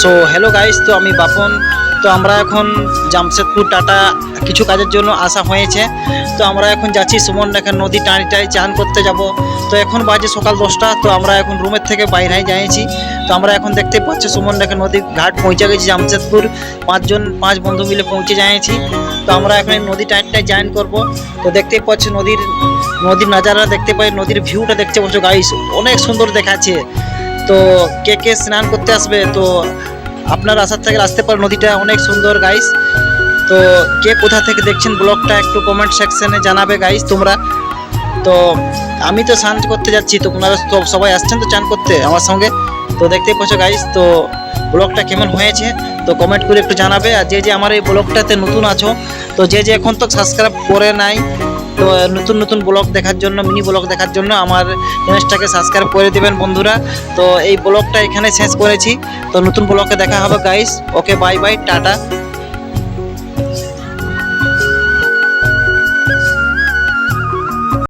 So hello guys, তো আমি বাপন। তো আমরা এখন জামশেদপুর টাটা কিছু কাজের জন্য আসা হয়েছে। তো আমরা এখন যাচ্ছি সুমনরেখা নদী টানিটায় চান করতে যাব। তো এখন বাজে সকাল 10টা। তো আমরা এখন রুমের থেকে বাইরে যাইছি। তো আমরা এখন দেখতে পাচ্ছি সুমনরেখা নদী ঘাট পৌঁছে গেছি জামশেদপুর। পাঁচ বন্ধু মিলে পৌঁছে যাইছি। তো আমরা এখন এই নদী টানিটায় জয়েন করব। তো দেখতেই পাচ্ছি নদীর নাজারা দেখতে পাই, নদীর ভিউটা দেখতে পাচ্ছ গাইস, অনেক সুন্দর দেখাচ্ছে। তো কে কে স্নান করতে আসবে, তো আপনার আসার থেকে আসতে পারে, নদীটা অনেক সুন্দর গাইস। তো কে কোথা থেকে দেখছেন ব্লগটা একটু কমেন্ট সেকশনে জানাবে গাইস তোমরা। তো আমি তো স্নান করতে যাচ্ছি, তো আপনারা তো সবাই আসছেন তো চান করতে আমার সঙ্গে। তো দেখতেই পাচ্ছ গাইস, তো ব্লগটা কেমন হয়েছে তো কমেন্ট করে একটু জানাবে। আর যে আমার এই ব্লগটাতে নতুন আছো, তো যে এখন তো সাবস্ক্রাইব করে নাই, তো নতুন নতুন ব্লগ দেখার জন্য, মিনি ব্লগ দেখার জন্য আমার চ্যানেলটাকে সাবস্ক্রাইব করে দেবেন বন্ধুরা। তো এই ব্লগটা এখানে শেষ করেছি। তো নতুন ব্লগে দেখা হবে গাইস। ওকে, বাই বাই, টাটা।